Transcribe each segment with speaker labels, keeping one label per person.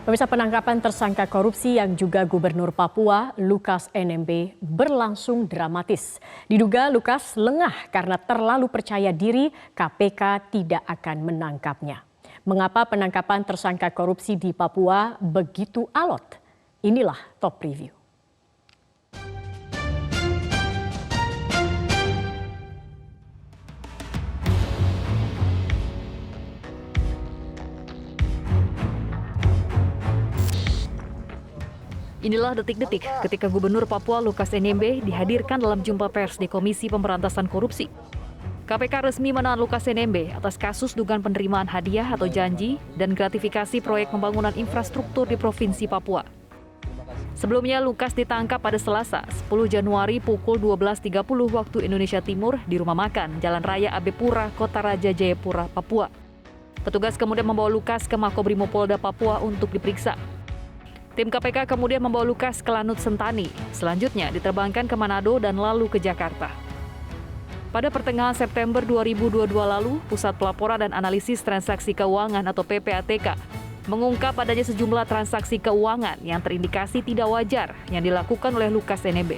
Speaker 1: Pemirsa, penangkapan tersangka korupsi yang juga Gubernur Papua, Lukas NMB, berlangsung dramatis. Diduga Lukas lengah karena terlalu percaya diri KPK tidak akan menangkapnya. Mengapa penangkapan tersangka korupsi di Papua begitu alot? Inilah Top Review.
Speaker 2: Inilah detik-detik ketika Gubernur Papua Lukas NMB dihadirkan dalam jumpa pers di Komisi Pemberantasan Korupsi. KPK resmi menahan Lukas NMB atas kasus dugaan penerimaan hadiah atau janji dan gratifikasi proyek pembangunan infrastruktur di Provinsi Papua. Sebelumnya Lukas ditangkap pada Selasa, 10 Januari pukul 12.30 waktu Indonesia Timur di rumah makan Jalan Raya Abepura, Kota Raja Jayapura, Papua. Petugas kemudian membawa Lukas ke Makobrimob-Polda Papua untuk diperiksa. Tim KPK kemudian membawa Lukas ke Lanut Sentani, selanjutnya diterbangkan ke Manado dan lalu ke Jakarta. Pada pertengahan September 2022 lalu, Pusat Pelaporan dan Analisis Transaksi Keuangan atau PPATK mengungkap adanya sejumlah transaksi keuangan yang terindikasi tidak wajar yang dilakukan oleh Lukas NMB.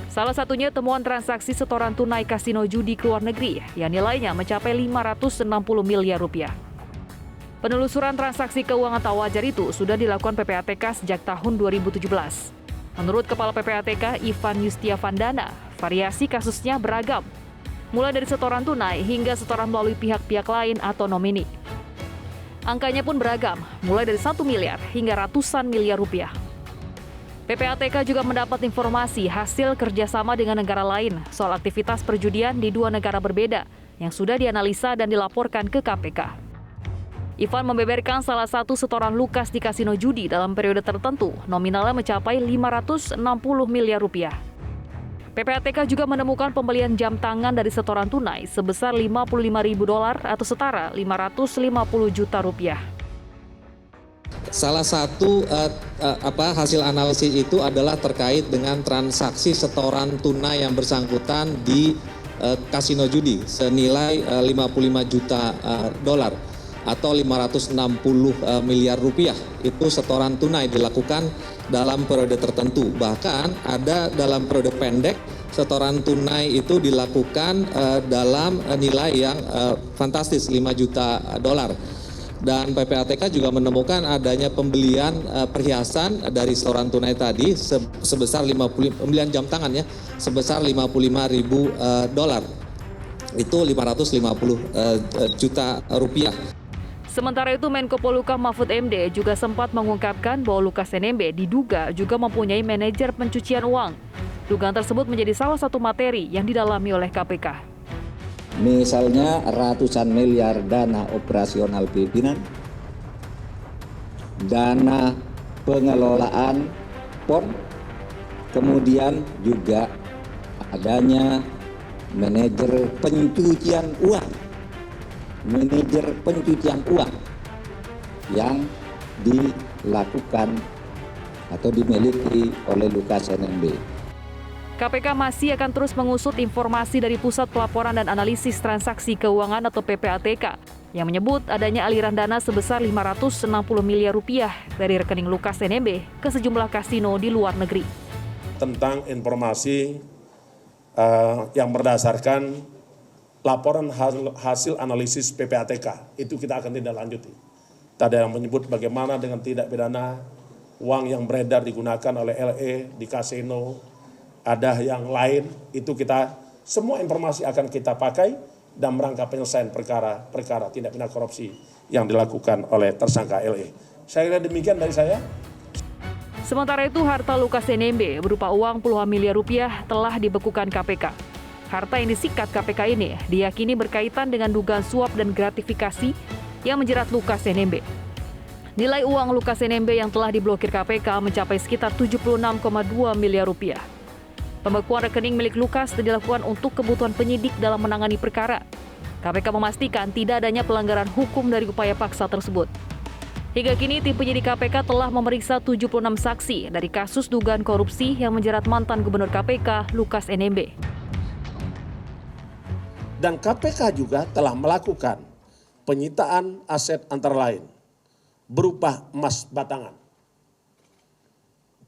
Speaker 2: Salah satunya temuan transaksi setoran tunai kasino judi ke luar negeri yang nilainya mencapai 560 miliar rupiah. Penelusuran transaksi keuangan tak wajar itu sudah dilakukan PPATK sejak tahun 2017. Menurut Kepala PPATK Ivan Yustiavandana, variasi kasusnya beragam, mulai dari setoran tunai hingga setoran melalui pihak-pihak lain atau nomini. Angkanya pun beragam, mulai dari 1 miliar hingga ratusan miliar rupiah. PPATK juga mendapat informasi hasil kerjasama dengan negara lain soal aktivitas perjudian di 2 negara berbeda yang sudah dianalisa dan dilaporkan ke KPK. Ivan membeberkan salah satu setoran Lukas di kasino judi dalam periode tertentu, nominalnya mencapai 560 miliar rupiah. PPATK juga menemukan pembelian jam tangan dari setoran tunai sebesar $55.000 atau setara 550 juta rupiah.
Speaker 3: Salah satu hasil analisis itu adalah terkait dengan transaksi setoran tunai yang bersangkutan di kasino judi senilai 55 juta dolar atau 560 miliar rupiah. Itu setoran tunai dilakukan dalam periode tertentu. Bahkan ada dalam periode pendek setoran tunai itu dilakukan dalam nilai yang fantastis 5 juta dolar. Dan PPATK juga menemukan adanya pembelian perhiasan dari setoran tunai tadi sebesar pembelian jam tangan ya sebesar 55.000 dolar. Itu 550 juta rupiah.
Speaker 2: Sementara itu, Menko Polhukam Mahfud MD juga sempat mengungkapkan bahwa Lukas NMB diduga juga mempunyai manajer pencucian uang. Dugaan tersebut menjadi salah satu materi yang didalami oleh KPK.
Speaker 4: Misalnya ratusan miliar dana operasional pimpinan, dana pengelolaan PON, kemudian juga adanya manajer pencucian uang. Manajer pencucian uang yang dilakukan atau dimiliki oleh Lukas NMB.
Speaker 2: KPK masih akan terus mengusut informasi dari Pusat Pelaporan dan Analisis Transaksi Keuangan atau PPATK yang menyebut adanya aliran dana sebesar 560 miliar rupiah dari rekening Lukas NMB ke sejumlah kasino di luar negeri.
Speaker 5: Tentang informasi yang berdasarkan laporan hasil analisis PPATK, itu kita akan tindak lanjuti. Tadi yang menyebut bagaimana dengan tindak pidana uang yang beredar digunakan oleh LE di kasino, ada yang lain, itu kita semua informasi akan kita pakai dan merangka penyelesaian perkara tindak pidana korupsi yang dilakukan oleh tersangka LE. Saya kira demikian dari saya.
Speaker 2: Sementara itu, harta Lukas NMB berupa uang puluhan miliar rupiah telah dibekukan KPK. Harta yang disikat KPK ini diyakini berkaitan dengan dugaan suap dan gratifikasi yang menjerat Lukas NMB. Nilai uang Lukas NMB yang telah diblokir KPK mencapai sekitar 76,2 miliar rupiah. Pembekuan rekening milik Lukas dilakukan untuk kebutuhan penyidik dalam menangani perkara. KPK memastikan tidak adanya pelanggaran hukum dari upaya paksa tersebut. Hingga kini tim penyidik KPK telah memeriksa 76 saksi dari kasus dugaan korupsi yang menjerat mantan Gubernur KPK Lukas NMB.
Speaker 5: Dan KPK juga telah melakukan penyitaan aset antara lain berupa emas batangan,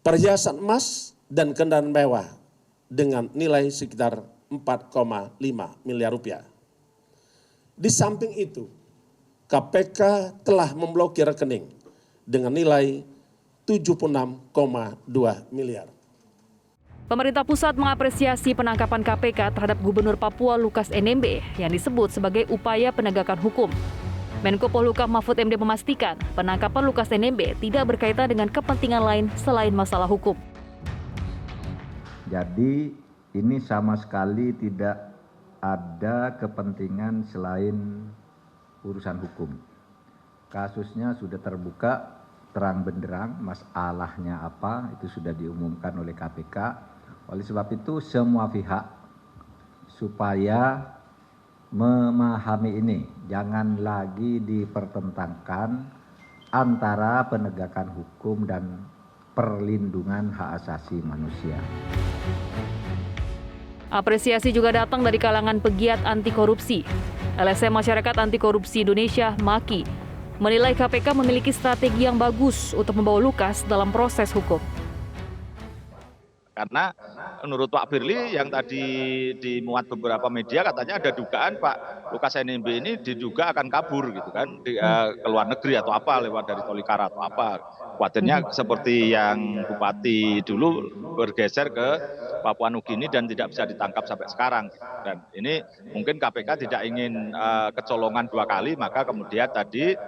Speaker 5: perhiasan emas, dan kendaraan mewah dengan nilai sekitar 4,5 miliar rupiah. Di samping itu, KPK telah memblokir rekening dengan nilai 76,2 miliar.
Speaker 2: Pemerintah pusat mengapresiasi penangkapan KPK terhadap Gubernur Papua Lukas NMB yang disebut sebagai upaya penegakan hukum. Menko Polhukam Mahfud MD memastikan penangkapan Lukas NMB tidak berkaitan dengan kepentingan lain selain masalah hukum.
Speaker 4: Jadi ini sama sekali tidak ada kepentingan selain urusan hukum. Kasusnya sudah terbuka, terang benderang, masalahnya apa itu sudah diumumkan oleh KPK. Oleh sebab itu semua pihak supaya memahami ini, jangan lagi dipertentangkan antara penegakan hukum dan perlindungan hak asasi manusia.
Speaker 2: Apresiasi juga datang dari kalangan pegiat anti korupsi. LSM Masyarakat Anti Korupsi Indonesia, MAKI, menilai KPK memiliki strategi yang bagus untuk membawa Lukas dalam proses hukum.
Speaker 6: Karena menurut Pak Firly yang tadi dimuat beberapa media katanya ada dugaan Pak Lukas NMB ini diduga akan kabur gitu kan ke luar negeri atau apa lewat dari Tolikara atau apa. Khawatirnya seperti yang Bupati dulu bergeser ke Papua Nugini dan tidak bisa ditangkap sampai sekarang. Dan ini mungkin KPK tidak ingin kecolongan dua kali, maka kemudian tadi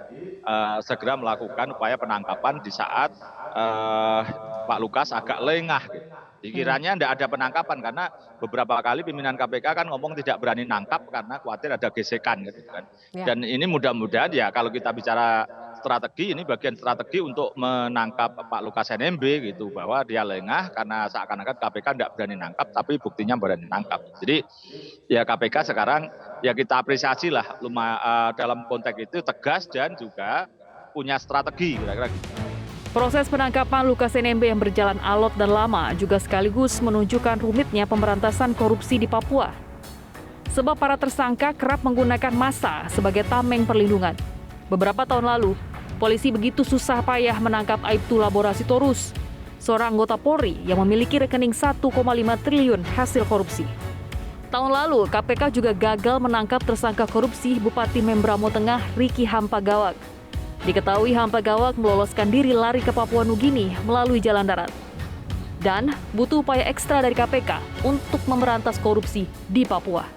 Speaker 6: segera melakukan upaya penangkapan di saat Pak Lukas agak lengah gitu. Dikiranya tidak ada penangkapan karena beberapa kali pimpinan KPK kan ngomong tidak berani nangkap karena khawatir ada gesekan gitu kan. Ya. Dan ini mudah-mudahan ya kalau kita bicara strategi, ini bagian strategi untuk menangkap Pak Lukas NMB gitu, bahwa dia lengah karena seakan-akan KPK tidak berani nangkap tapi buktinya berani nangkap. Jadi ya KPK sekarang ya kita apresiasi lah dalam konteks itu tegas dan juga punya strategi kira-kira gitu.
Speaker 2: Proses penangkapan Lukas NMB yang berjalan alot dan lama juga sekaligus menunjukkan rumitnya pemberantasan korupsi di Papua. Sebab para tersangka kerap menggunakan massa sebagai tameng perlindungan. Beberapa tahun lalu, polisi begitu susah payah menangkap Aibtu Laborasi Torus, seorang anggota Polri yang memiliki rekening 1,5 triliun hasil korupsi. Tahun lalu, KPK juga gagal menangkap tersangka korupsi Bupati Membramo Tengah Riki Hampagawak. Diketahui Hampagawak meloloskan diri lari ke Papua Nugini melalui jalan darat. Dan butuh upaya ekstra dari KPK untuk memberantas korupsi di Papua.